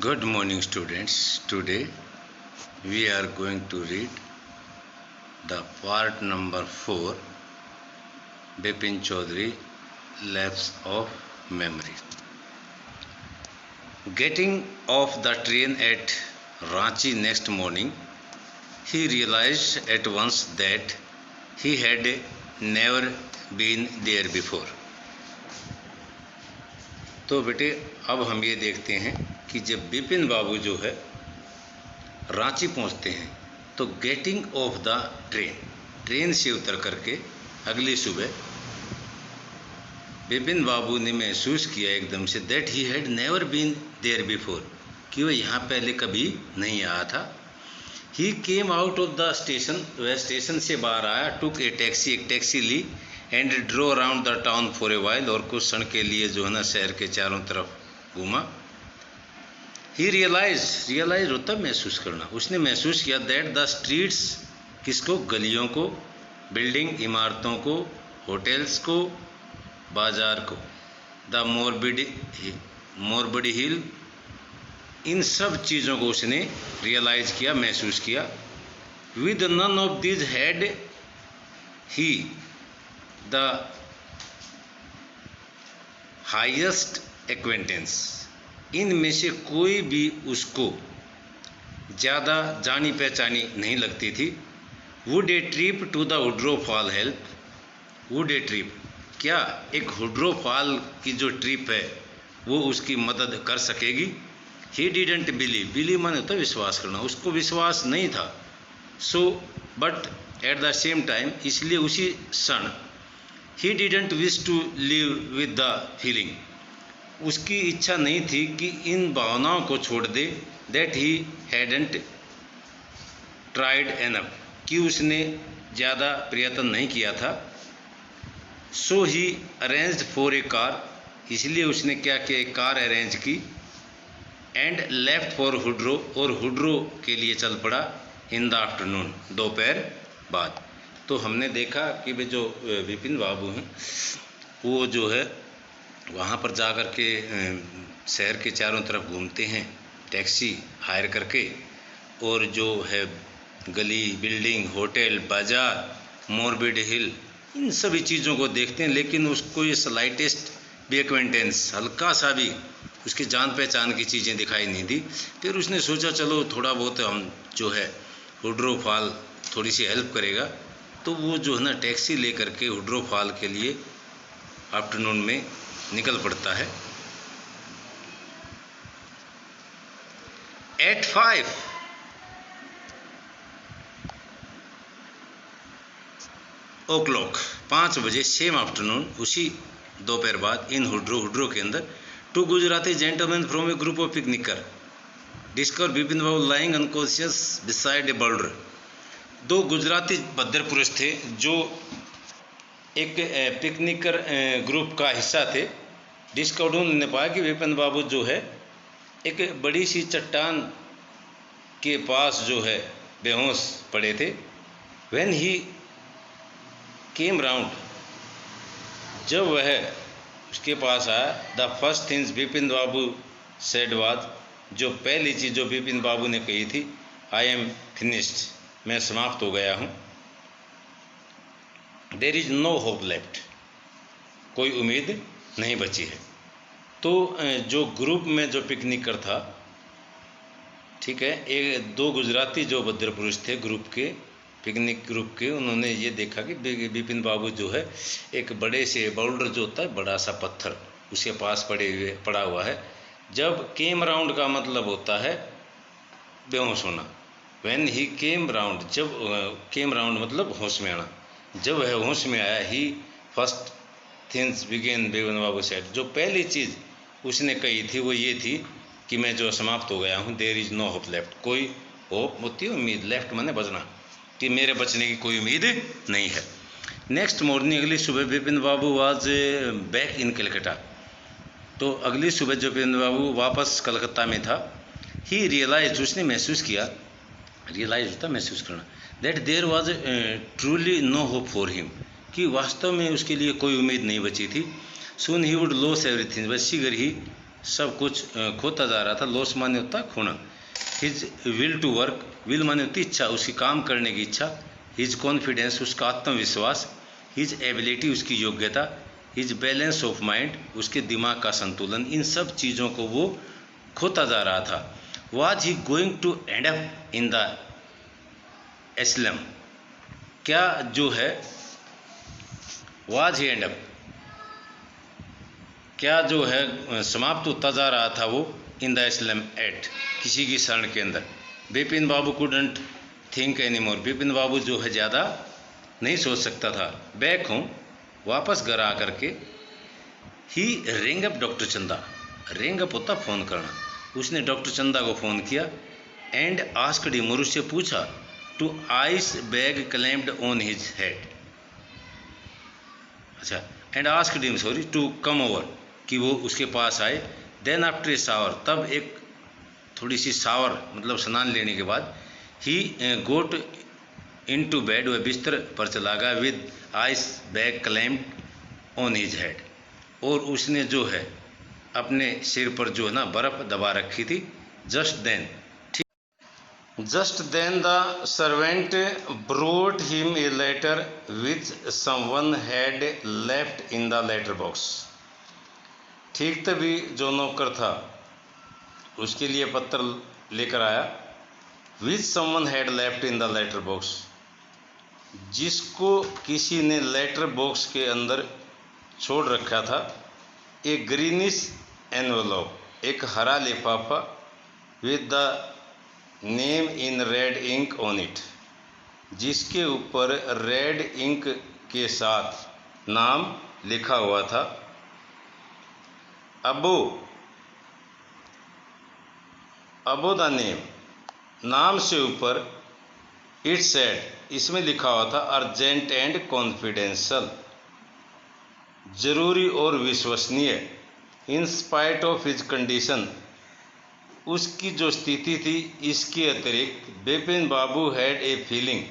Good morning, students. Today we are going to read the part number 4, Bipin Chaudhary, Lapse of Memory. Getting off the train at Ranchi next morning, he realized at once that he had never been there before. तो बेटे अब हम ये देखते हैं कि जब बिपिन बाबू जो है रांची पहुंचते हैं तो गेटिंग ऑफ द ट्रेन से उतर करके अगली सुबह बिपिन बाबू ने महसूस किया एकदम से that he had never been there before, कि वह यहाँ पहले कभी नहीं आया था। He came out of the station, वह स्टेशन से बाहर आया, टुक ए टैक्सी, एक टैक्सी ली, and drove around the town for a while, और कुछ क्षण के लिए जो है ना शहर के चारों तरफ घूमा। ही रियलाइज होता महसूस करना, उसने महसूस किया दैट द स्ट्रीट्स, किसको, गलियों को, बिल्डिंग, इमारतों को, होटल्स को, बाजार को, द मोरबडी हिल, इन सब चीज़ों को उसने रियलाइज किया, महसूस किया। With none of this had he the highest acquaintance, इनमें से कोई भी उसको ज़्यादा जानी पहचानी नहीं लगती थी। Would a trip to the Hundru fall help, would a trip, क्या एक हुड्रो फॉल की जो ट्रिप है वो उसकी मदद कर सकेगी। ही डिडेंट बिलीव माने होता विश्वास करना, उसको विश्वास नहीं था। So but at the same time, इसलिए उसी क्षण, he didn't wish to live with the feeling, उसकी इच्छा नहीं थी कि इन भावनाओं को छोड़ दे। That he hadn't tried enough, कि उसने ज़्यादा प्रयत्न नहीं किया था। So he arranged for a car, इसलिए उसने क्या किया, एक कार अरेंज की। एंड लेफ्ट फॉर हुड्रो, और हुड्रो के लिए चल पड़ा। इन द आफ्टरनून, दोपहर बाद। तो हमने देखा कि वे जो विपिन बाबू हैं वो जो है वहाँ पर जा कर के शहर के चारों तरफ घूमते हैं टैक्सी हायर करके, और जो है गली, बिल्डिंग, होटल, बाज़ार, मोरबेड हिल, इन सभी चीज़ों को देखते हैं, लेकिन उसको ये स्लाइटेस्ट भी एक्वेंटेंस, हल्का सा भी उसकी जान पहचान की चीज़ें दिखाई नहीं दी। फिर उसने सोचा चलो थोड़ा बहुत हम जो है हुड्रो फॉल थोड़ी सी हेल्प करेगा, तो वो जो है ना टैक्सी लेकर के हुड्रो फॉल के लिए आफ्टरनून में निकल पड़ता है। एट 5 o'clock, 5 बजे, सेम आफ्टरनून, उसी दोपहर बाद, इन हुड्रो के अंदर, two Gujarati gentleman from a group of picnicker discover Bipin Babu lying unconscious beside a boulder, दो गुजराती भद्र पुरुष थे जो एक पिकनिकर ग्रुप का हिस्सा थे। डिस्कवर्ड, उन्होंने पाया कि विपिन बाबू जो है एक बड़ी सी चट्टान के पास जो है बेहोश पड़े थे। व्हेन ही केम राउंड, जब वह उसके पास आया, the first things Bipin Babu said was, जो पहली चीज़ जो बिपिन बाबू ने कही थी, आई एम फिनिश्ड, मैं समाप्त हो गया हूँ। There is no hope left, कोई उम्मीद नहीं बची है। तो जो ग्रुप में जो पिकनिकर था, ठीक है, एक दो गुजराती जो भद्र पुरुष थे ग्रुप के, पिकनिक ग्रुप के, उन्होंने ये देखा कि बिपिन बाबू जो है एक बड़े से बोल्डर जो होता है, बड़ा सा पत्थर उसके पास पड़ा हुआ है। जब केम राउंड का मतलब होता है बेहोश होना। व्हेन ही केम राउंड, जब केम राउंड मतलब होश में आना, जब वह होश में आया, ही फर्स्ट थिंग्स बिगेन, बिपिन बाबू सेड, जो पहली चीज़ उसने कही थी वो ये थी कि मैं जो समाप्त हो गया हूँ। There is no hope left, कोई होप होती है उम्मीद, लेफ्ट माने बचना, कि मेरे बचने की कोई उम्मीद नहीं है। नेक्स्ट मॉर्निंग, अगली सुबह, बिपिन बाबू वाज बैक इन कलकत्ता, तो अगली सुबह जो बिपिन बाबू वापस कलकत्ता में था। ही रियलाइज, उसने महसूस किया, रियलाइज होता महसूस करना, that there was truly no hope for him, कि वास्तव में उसके लिए कोई उम्मीद नहीं बची थी। सून ही वुड लॉस एवरीथिंग, बस शीघ्र ही सब कुछ खोता जा रहा था। लॉस माने होता है खोना। His will to work, will माने होती इच्छा, उसकी काम करने की इच्छा। हिज कॉन्फिडेंस, उसका आत्मविश्वास। हिज एबिलिटी, उसकी योग्यता। हिज बैलेंस ऑफ माइंड, उसके दिमाग का संतुलन। इन सब चीज़ों को वो खोता जा रहा था। Was he going to end up in the asylum, क्या जो है वाज ही एंड अप, क्या जो है समाप्त होता जा रहा था वो इन द एस्लम एट, किसी की शरण के अंदर। Bipin Babu couldn't think any more, Bipin Babu जो है ज़्यादा नहीं सोच सकता था। बैक होम, वापस घर आकर के ही रिंग अप डॉक्टर चंदा, रिंग अप होता फ़ोन करना, उसने डॉक्टर चंदा को फ़ोन किया। एंड आस्क्ड हिम, और उससे पूछा, to ice bag clamped on his head, अच्छा, and asked him sorry to come over, कि वो उसके पास आए। देन आफ्टर ए शावर, तब एक थोड़ी सी शावर मतलब स्नान लेने के बाद, ही गोट इन टू बेड, वह बिस्तर पर चला गया। With ice bag clamped on his head, और उसने जो है अपने सिर पर जो है ना बर्फ़ दबा रखी थी। Just then, just then the servant brought him a letter which someone had left in the letter box, ठीक तभी जो नौकर था उसके लिए पत्र लेकर आया। Which someone had left in the letter box, जिसको किसी ने लेटर बॉक्स के अंदर छोड़ रखा था। ए ग्रीनिश एनवेलप, एक हरा लिफाफा। With the name in red ink on it, जिसके ऊपर रेड इंक के साथ नाम लिखा हुआ था। अबो द नेम, नाम से ऊपर। इट सेड, इसमें लिखा हुआ था, अर्जेंट एंड कॉन्फिडेंशियल, जरूरी और विश्वसनीय। In spite of his condition, उसकी जो स्थिति थी इसके अतिरिक्त। Bipin babu had a feeling,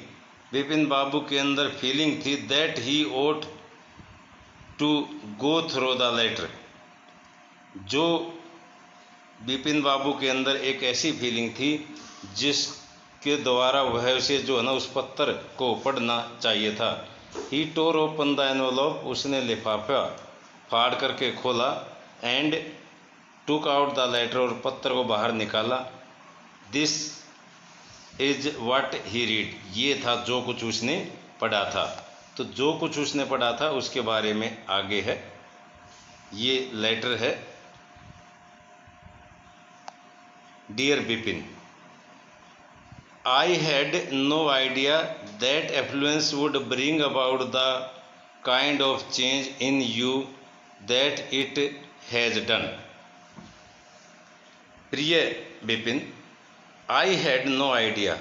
Bipin babu के अंदर फीलिंग थी। That he ought to go through the letter, जो बिपिन बाबू के अंदर एक ऐसी फीलिंग थी जिसके द्वारा वह उसे जो है ना उस पत्र को पढ़ना चाहिए था। He tore open the envelope, उसने लिफाफा फाड़ करके खोला। And took out the letter, और पत्र को बाहर निकाला। This is what he read, ये था जो कुछ उसने पढ़ा था। तो जो कुछ उसने पढ़ा था उसके बारे में आगे है, ये लेटर है। Dear Bipin, I had no idea that affluence would bring about the kind of change in you that it has done. प्रिय Bipin, I had no idea,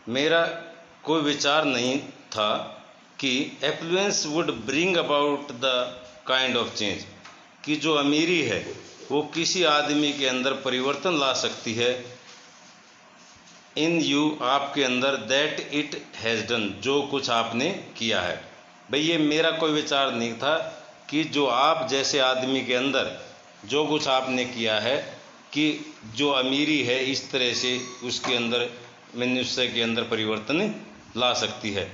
मेरा कोई विचार नहीं था कि affluence would bring about the kind of change, कि जो अमीरी है वो किसी आदमी के अंदर परिवर्तन ला सकती है। इन यू, आपके अंदर। दैट इट हैज़ डन, जो कुछ आपने किया है। भाई ये मेरा कोई विचार नहीं था कि जो आप जैसे आदमी के अंदर जो कुछ आपने किया है, कि जो अमीरी है इस तरह से उसके अंदर मनुष्य के अंदर परिवर्तन ला सकती है।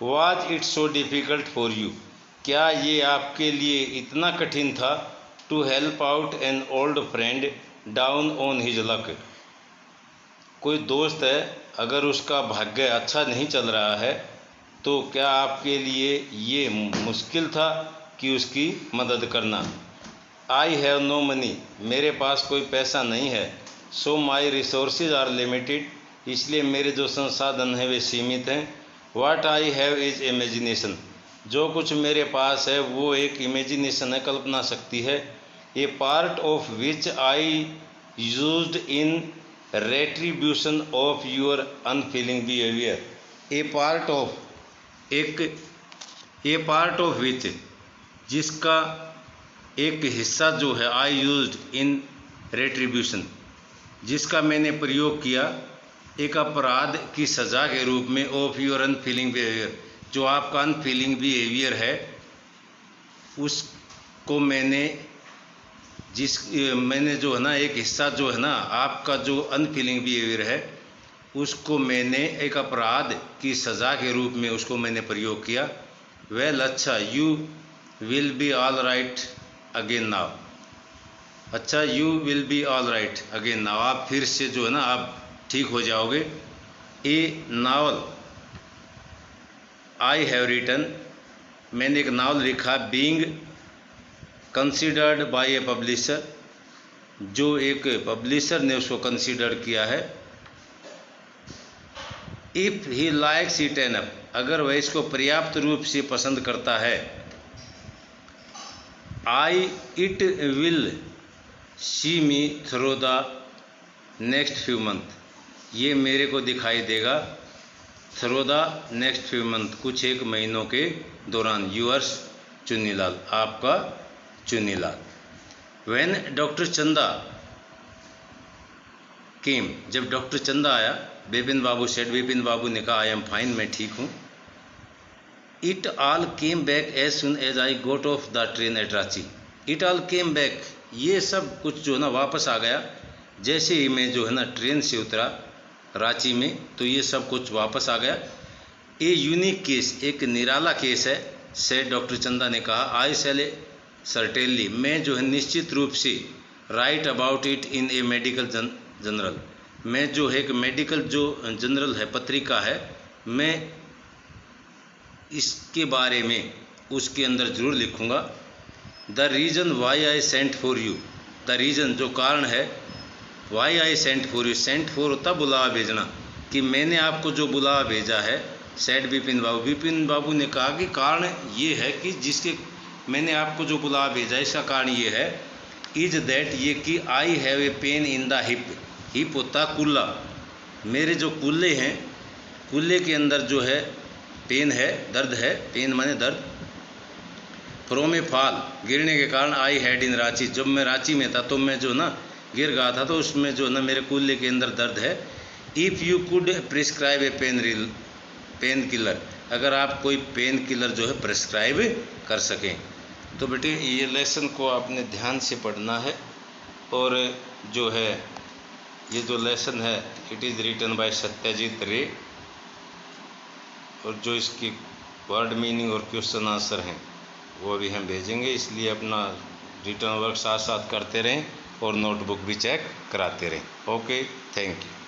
Was it so difficult for you, क्या ये आपके लिए इतना कठिन था। To help out an old friend down on his luck, कोई दोस्त है अगर उसका भाग्य अच्छा नहीं चल रहा है तो क्या आपके लिए ये मुश्किल था कि उसकी मदद करना। आई हैव नो मनी, मेरे पास कोई पैसा नहीं है। सो माई रिसोर्सेज आर लिमिटेड, इसलिए मेरे जो संसाधन हैं वे सीमित हैं। वाट आई हैव इज इमेजिनेशन, जो कुछ मेरे पास है वो एक इमेजिनेशन है, कल्पना शक्ति है। A part of which I used in retribution of your unfeeling behaviour. A part of, a part of which, जिसका एक हिस्सा जो है, आई यूज्ड इन रेट्रीब्यूशन, जिसका मैंने प्रयोग किया एक अपराध की सज़ा के रूप में। ऑफ योर अनफीलिंग बिहेवियर, जो आपका अनफीलिंग बिहेवियर है उसको मैंने मैंने जो है ना एक हिस्सा जो है ना आपका जो अनफीलिंग बिहेवियर है उसको मैंने एक अपराध की सज़ा के रूप में उसको मैंने प्रयोग किया। वेल अच्छा, you will be all right again now. अच्छा, you will be all right again now, आप फिर से जो है ना आप ठीक हो जाओगे। A novel I have written, मैंने एक नावल लिखा, being considered by a publisher, जो एक पब्लिशर ने उसको कंसिडर किया है। If he likes it enough, अगर वह इसको पर्याप्त रूप से पसंद करता है। I it will see me through the next few month, ये मेरे को दिखाई देगा through the next few month, कुछ एक महीनों के दौरान। यूअर्स चुन्नीलाल, आपका चुन्नीलाल। व्हेन डॉक्टर चंदा केम, जब डॉक्टर चंदा आया, विपिन बाबू सेड, विपिन बाबू ने कहा आई एम फाइन, मैं ठीक हूँ। It all came back as soon as I got off the train at Ranchi, it all came back, ये सब कुछ जो है ना वापस आ गया जैसे ही मैं जो है ना ट्रेन से उतरा रांची में, तो ये सब कुछ वापस आ गया। ए यूनिक केस, एक निराला केस है, सेड डॉक्टर चंदा ने कहा। आई शैल सर्टेनली, मैं जो है निश्चित रूप से right about it in A medical general, मैं जो है एक मेडिकल जो जनरल है पत्रिका है, मैं इसके बारे में उसके अंदर ज़रूर लिखूँगा। The reason why I sent for you, the reason जो कारण है, why I sent for you, sent for होता बुलावा भेजना, कि मैंने आपको जो बुलावा भेजा है। सेड विपिन बाबू, विपिन बाबू ने कहा कि कारण ये है कि जिसके मैंने आपको जो बुलावा भेजा इसका कारण ये है, इज दैट, ये कि I have a pain in the hip, hip होता कुल्ला, मेरे जो कुल्ले हैं, कुल्ले के अंदर जो है पेन है, दर्द है, पेन माने दर्द। फ्रॉम ए फॉल, गिरने के कारण। आई हैड इन रांची, जब मैं रांची में था तो मैं जो ना गिर गया था, तो उसमें जो ना मेरे कुल्ले के अंदर दर्द है। If you could prescribe A pain killer, अगर आप कोई पेन किलर जो है प्रिस्क्राइब कर सकें। तो बेटे ये लेसन को आपने ध्यान से पढ़ना है, और जो है ये जो लेसन है it is written by Satyajit Ray, और जो इसकी वर्ड मीनिंग और क्वेश्चन आंसर हैं वो भी हम भेजेंगे, इसलिए अपना रिटर्न वर्क साथ साथ करते रहें और नोटबुक भी चेक कराते रहें। Okay, thank you.